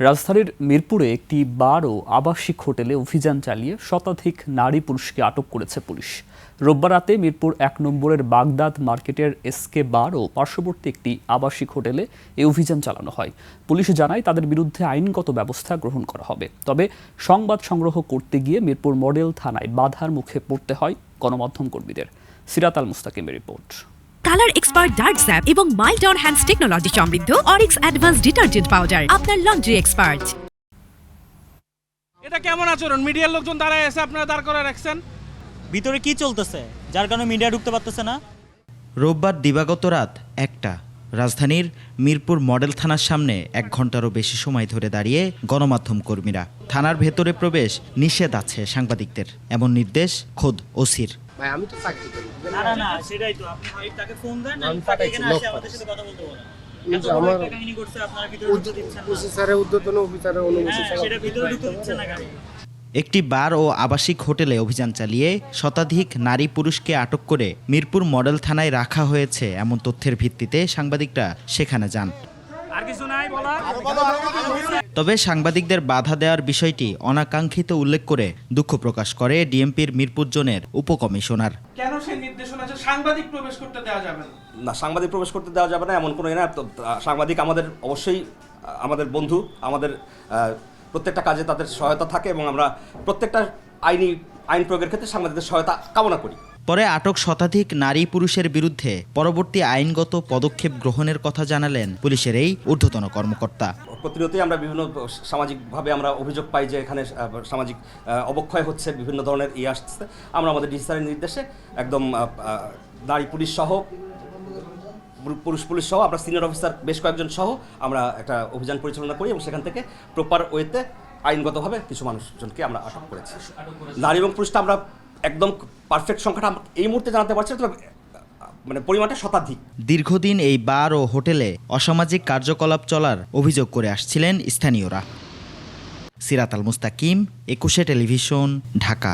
রাজধানীর মিরপুরে একটি বার ও আবাসিক হোটেলে অভিযান চালিয়ে শতাধিক নারী পুরুষকে আটক করেছে পুলিশ। রোববার রাতে মিরপুর ১ নম্বরের বাগদাদ মার্কেটের এসকে বার ও পার্শ্ববর্তী একটি আবাসিক হোটেলে এই অভিযান চালানো হয়। পুলিশ জানায় তাদের বিরুদ্ধে আইনগত ব্যবস্থা গ্রহণ করা হবে। তবে সংবাদ সংগ্রহ করতে গিয়ে মিরপুর মডেল থানায় বাধার মুখে পড়তে হয় গণমাধ্যম কর্মীদের। সিরাত আল মুস্তাকিমের রিপোর্ট। কালার এক্সপার্ট ডার্ক স্যাপ এবং মাইল্ড অন হ্যান্ডস টেকনোলজি সমৃদ্ধ অরিক্স অ্যাডভান্স ডিটারজেন্ট পাউডার আপনার লন্ড্রি এক্সপার্ট। এটা কেমন আচরণ? মিডিয়ার লোকজন দাঁড়ায় আছে, আপনারা দাঁড় করে রাখছেন। ভিতরে কি চলতেছে যার কারণে মিডিয়া ঢুকতে পারতেছে না? রোববার দিবাগত রাত ১টা রাজধানীর মিরপুর মডেল থানার সামনে ১ ঘন্টারও বেশি সময় ধরে দাঁড়িয়ে গণমাধ্যম কর্মীরা। থানার ভেতরে প্রবেশ নিষেধ আছে সাংবাদিকদের, এমন নির্দেশ খোদ ওসির। ভাই আমি তো চাকরি করি না সেটাই তো, আপনি তাকে ফোন দেন, আমি তাকে পাঠাইছি, এখানে লোক আসে আমাদের সাথে কথা বলতে বলেন। কিন্তু আমার কাহিনী করছে, আপনারা ভিতরে ঢুকতে দিচ্ছেন না। অফিসারের উদ্বোধন অফিসারের অনুমতি হ্যাঁ, সেটা ভিতরে ঢুকতে দিচ্ছেন না কেন? একটি বার ও আবাসিক হোটেলে অভিযান চালিয়ে শতাধিক নারী পুরুষকে আটক করে মিরপুর মডেল থানায় রাখা হয়েছে এমন তথ্যের ভিত্তিতে সাংবাদিকরা সেখানে যান। আর কিছু নাই বলা। তবে সাংবাদিকদের বাধা দেওয়ার বিষয়টি অনাকাঙ্ক্ষিত উল্লেখ করে দুঃখ প্রকাশ করে ডিএমপির মিরপুর জোনের উপকমিশনার। কেন সেই নির্দেশনা আছে সাংবাদিক প্রবেশ করতে দেওয়া যাবে না? না, সাংবাদিক প্রবেশ করতে দেওয়া যাবে না এমন কোনো না। সাংবাদিক আমাদের অবশ্যই আমাদের বন্ধু, আমাদের প্রত্যেকটা কাজে তাদের সহায়তা থাকে এবং আমরা প্রত্যেকটা আইন প্রয়োগের ক্ষেত্রে সাংবাদিকদের সহায়তা কামনা করি। পরে আটক শতাধিক নারী পুরুষের বিরুদ্ধে পরবর্তী আইনগত পদক্ষেপ গ্রহণের কথা জানালেন পুলিশের এই ঊর্ধ্বতন কর্মকর্তা। প্রতিনিয়তই আমরা বিভিন্ন সামাজিকভাবে আমরা অভিযোগ পাই যে এখানে সামাজিক অবক্ষয় হচ্ছে, বিভিন্ন ধরনের আসছে। আমরা আমাদের ডিসি স্যারের নির্দেশে একদম নারী পুলিশ সহ পুলিশ সহ আমরা সিনিয়র অফিসার বেশ কয়েকজন সহ আমরা একটা অভিযান পরিচালনা করি এবং সেখান থেকে প্রপার ওয়েতে আইনগতভাবে কিছু মানুষজনকে আমরা আটক করেছি। নারী এবং পুরুষটা আমরা একদম পারফেক্ট সংখ্যাটা এই মুহূর্তে জানাতে পারছি, তবে মানে পরিমাণটা শতাধিক। দীর্ঘদিন এই বার ও হোটেলে অসামাজিক কার্যকলাপ চলার অভিযোগ করে আসছিলেন স্থানীয়রা। সিরাত আল মুস্তাকিম, ২১ টেলিভিশন, ঢাকা।